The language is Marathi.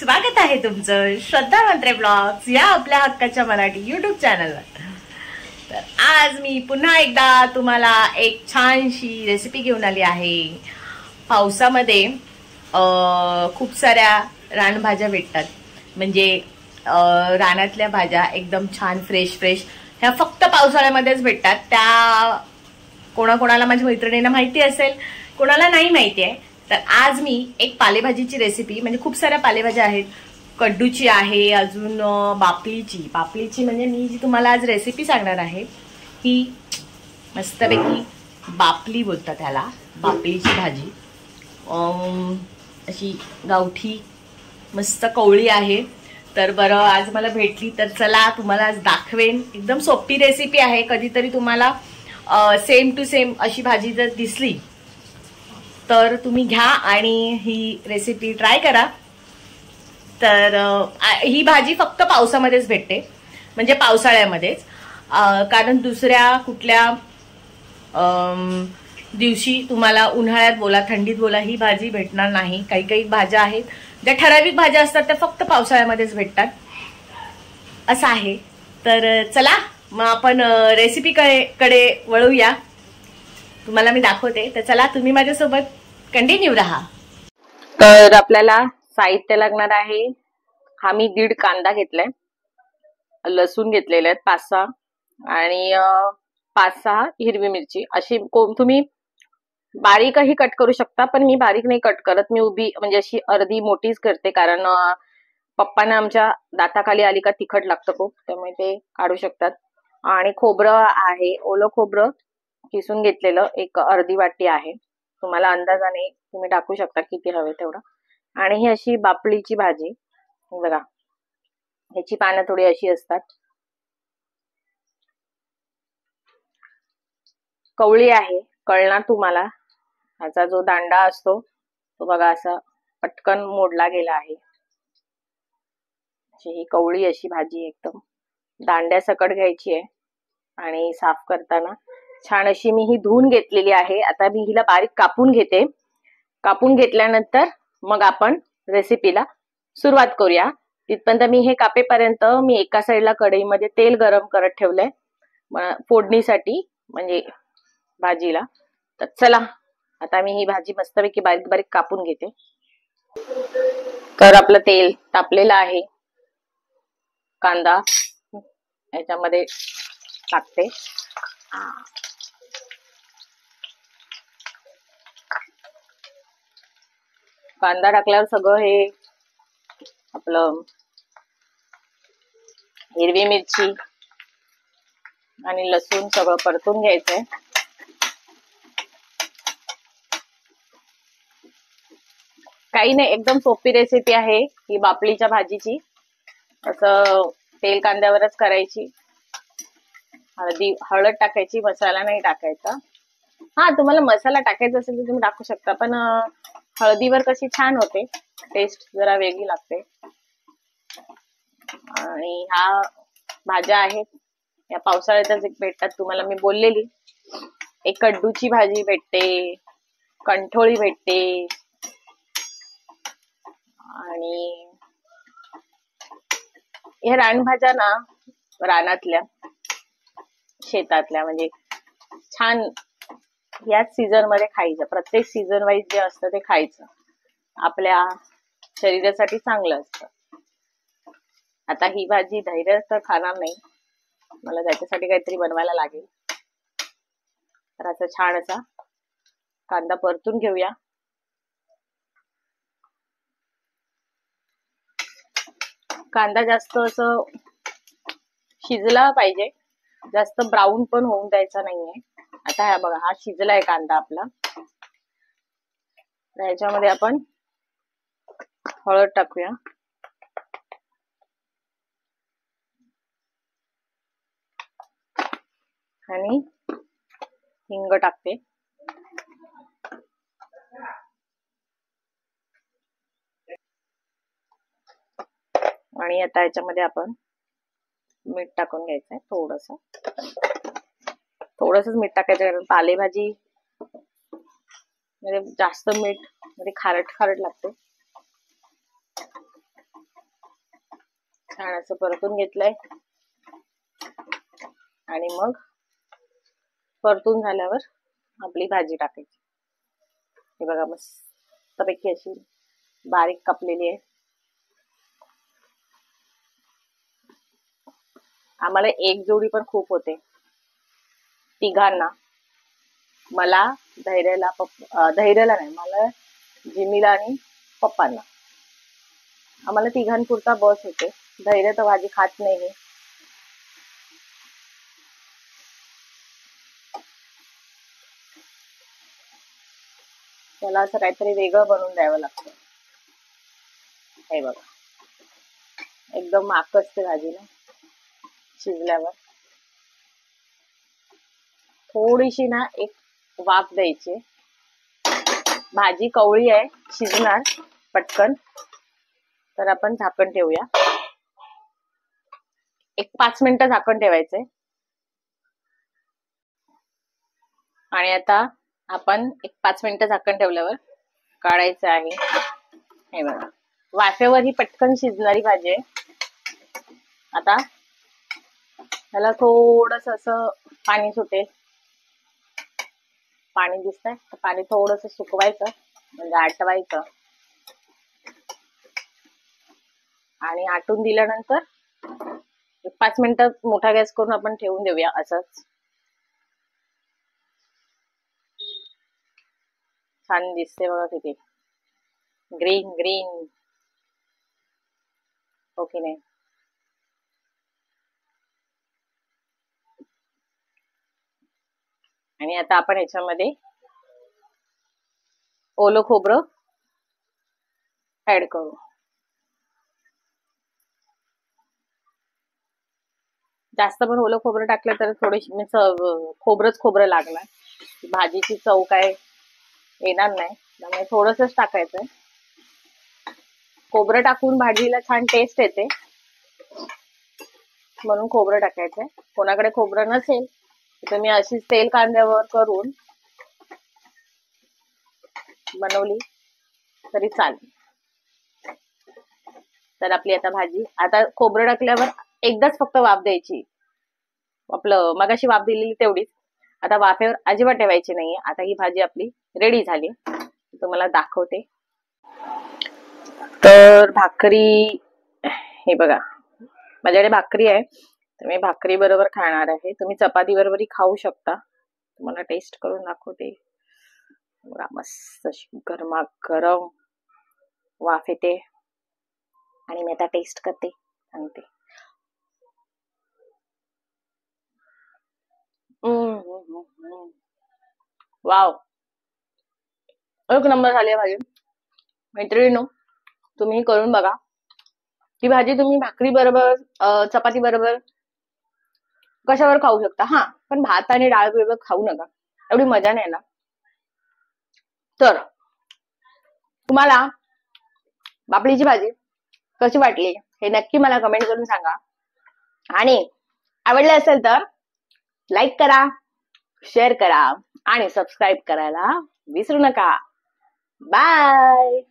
स्वागत आहे तुमचं श्रद्धा मंत्रे ब्लॉग्स या आपल्या हक्काच्या मराठी यूट्यूब चॅनलवर। तर आज मी पुन्हा एकदा तुम्हाला एक छानशी रेसिपी घेऊन आली आहे। पावसामध्ये खूप साऱ्या रानभाज्या भेटतात, म्हणजे रानातल्या भाज्या एकदम छान फ्रेश ह्या फक्त पावसाळ्यामध्येच भेटतात। त्या कोणाकोणाला माझ्या मैत्रिणींना माहिती असेल, कोणाला नाही माहिती आहे। तर आज मी एक पालेभाजीची रेसिपी, म्हणजे खूप साऱ्या पालेभाज्या आहेत, कड्डूची आहे, अजून बापलीची म्हणजे मी जी तुम्हाला आज रेसिपी सांगणार आहे ही मस्तपैकी बापली बोलतात त्याला, बापलीची भाजी। अशी गावठी मस्त कवळी आहे। तर बरं, आज मला भेटली तर चला तुम्हाला आज दाखवेन। एकदम सोपी रेसिपी आहे। कधीतरी तुम्हाला सेम टू सेम अशी भाजी जर दिसली तर तुम्ही घ्या आणि ही रेसिपी ट्राय करा। तर ही भाजी फक्त पावसामध्येच भेटते, म्हणजे पावसाळ्यामध्येच, कारण दुसऱ्या कुठल्या दिवशी तुम्हाला उन्हाळ्यात बोला थंडीत बोला ही भाजी भेटणार नाही। काही काही भाज्या आहेत ज्या ठराविक भाज्या असतात त्या फक्त पावसाळ्यामध्येच भेटतात, असं आहे। तर चला मग आपण रेसिपी कडे वळूया, तुम्हाला मी दाखवते। तर चला तुम्ही माझ्यासोबत कंटिन्यू रहा। तर आपल्याला साहित्य लागणार आहे, हा मी 1.5 कांदा घेतलाय, लसूण घेतलेले आहेत 5-6, आणि 5-6 हिरवी मिरची। अशी तुम्ही बारीकही कट करू शकता, पण मी बारीक नाही कट करत, मी उभी म्हणजे अशी अर्धी मोठीच करते, कारण पप्पांना आमच्या दाताखाली आली का तिखट लागतं खूप, त्यामुळे ते काढू शकतात। आणि खोबरं आहे, ओलं खोबरं किसून घेतलेलं, एक अर्धी वाटी आहे। तुम्हाला अंदाजाने तुम्ही टाकू शकता किती हवे तेवढं। आणि ही अशी बापलीची भाजी बघा, ह्याची पानं थोडी अशी असतात, कवळी आहे, कळणार तुम्हाला। ह्याचा जो दांडा असतो तो बघा असा पटकन मोडला गेला आहे। ही कवळी अशी भाजी एकदम दांड्यासकट घ्यायची आहे, आणि साफ करताना छान अशी मी ही धुवून घेतलेली आहे। आता मी हिला बारीक कापून घेते। कापून घेतल्यानंतर मग आपण रेसिपीला सुरुवात करूया। तिथपर्यंत मी हे कापेपर्यंत मी एका साईडला कढईमध्ये तेल गरम करत ठेवलंय फोडणीसाठी, म्हणजे भाजीला। तर चला आता मी ही भाजी मस्तपैकी बारीक बारीक कापून घेते। तर आपलं तेल तापलेलं आहे, कांदा याच्यामध्ये टाकते। कांदा टाकल्यावर सगळं हे आपलं हिरवी मिरची आणि लसूण सगळं परतून घ्यायचंय। काही नाही, एकदम सोपी रेसिपी आहे ही बापलीच्या भाजीची। असं तेल कांद्यावरच करायची, हळद टाकायची, मसाला नाही टाकायचा। हा, तुम्हाला मसाला टाकायचा असेल तर तुम्ही टाकू शकता, पण हळदीवर कशी छान होते, टेस्ट जरा वेगळी लागते। आणि ह्या भाज्या आहेत या पावसाळ्यातच भेटतात, तुम्हाला मी बोललेली। एक कड्डूची भाजी भेटते, कंठोळी भेटते, आणि ह्या रानभाज्या ना रानातल्या शेतातल्या, म्हणजे छान याच सीझन मध्ये खायचं, प्रत्येक सीझन वाईज जे असतं ते खायचं, आपल्या शरीरासाठी चांगलं असतं। आता ही भाजी धैर्य तर खाणार नाही, मला त्याच्यासाठी काहीतरी बनवायला लागेल। तर असं छान असा कांदा परतून घेऊया। कांदा जास्त असं शिजला पाहिजे, जास्त ब्राऊन पण होऊन द्यायचा नाहीये। आता हा बघा, हा शिजलाय कांदा आपला। ह्याच्यामध्ये आपण हळद टाकूया, आणि हिंग टाकते। आणि आता याच्यामध्ये आपण मीठ टाकून घ्यायचंय, थोडंसंच मीठ टाकायचं, कारण पालेभाजी म्हणजे जास्त मीठ म्हणजे खारट लागते। छान असं परतून घेतलंय आणि मग परतून झाल्यावर आपली भाजी टाकायची. हे बघा मस्तपैकी अशी बारीक कापलेली आहे. आम्हाला एक जोडी पण खूप होते तिघांना. मला, धैर्याला नाही, मला, जिमीला आणि पप्पांना. आम्हाला तिघांपुरता बस होते. धैर्य तर भाजी खात नाही. त्याला असं काहीतरी वेगळं बनवून द्यावं लागतं. हे बघा एकदम माक असते भाजी ना शिजल्यावर. थोडीशी ना एक वाफ द्यायची. भाजी कवळी आहे, शिजणार पटकन. तर आपण झाकण ठेवूया. एक 5 मिनिटं झाकण ठेवायचंय. आणि आता आपण एक 5 मिनिटं झाकण ठेवल्यावर काढायचं आहे. हे बघा वाफेवर ही पटकन शिजणारी भाजी आहे. आता ह्याला थोडस असं पाणी सुटेल. पाणी दिसतंय, पाणी थोडस सुकवायचं म्हणजे आटवायचं. आणि आटून दिल्यानंतर 5 मिनिटं मोठा गॅस करून आपण ठेवून देऊया असंच. छान दिसते बघा किती ग्रीन ग्रीन. ओके नाही. आणि आता आपण याच्यामध्ये ओलं खोबरं ऍड करू. जास्त पण ओलं खोबरं टाकलं तर थोडीशी खोबरं लागणार. भाजीची चव काय येणार नाही, त्यामुळे थोडंसंच टाकायचंय. खोबरं टाकून भाजीला छान टेस्ट येते म्हणून खोबरं टाकायचंय. कोणाकडे खोबरं नसेल तर मी अशीच तेल कांद्यावर करून बनवली तरी चालेल. तर आपली आता भाजी, आता खोबरं टाकल्यावर एकदाच फक्त वाफ द्यायची. आपलं मगाशी वाफ दिलेली तेवढीच. आता वाफेवर अजिबात ठेवायची नाहीये. आता ही भाजी आपली रेडी झाली. तुम्हाला दाखवते. तर भाकरी, हे बघा माझ्याकडे भाकरी आहे, तर मी भाकरी बरोबर खाणार आहे. तुम्ही चपाती बरोबरही खाऊ शकता. तुम्हाला टेस्ट करून दाखवते. मस्त अशी गरमागरम वाफ येते आणि मी आता टेस्ट करते, सांगते. वाव, एक नंबर झाली भाजी. मैत्रिणींनो, तुम्ही करून बघा. ती भाजी तुम्ही भाकरी बरोबर, चपाती बरोबर, कशावर खाऊ शकता. हा, पण भात आणि डाळ बरोबर खाऊ नका, एवढी मजा नाही ना. तर तुम्हाला पापडीची भाजी कशी वाटली हे नक्की मला कमेंट करून सांगा. आणि आवडले असेल तर लाईक करा, शेअर करा आणि सबस्क्राईब करायला विसरू नका. बाय.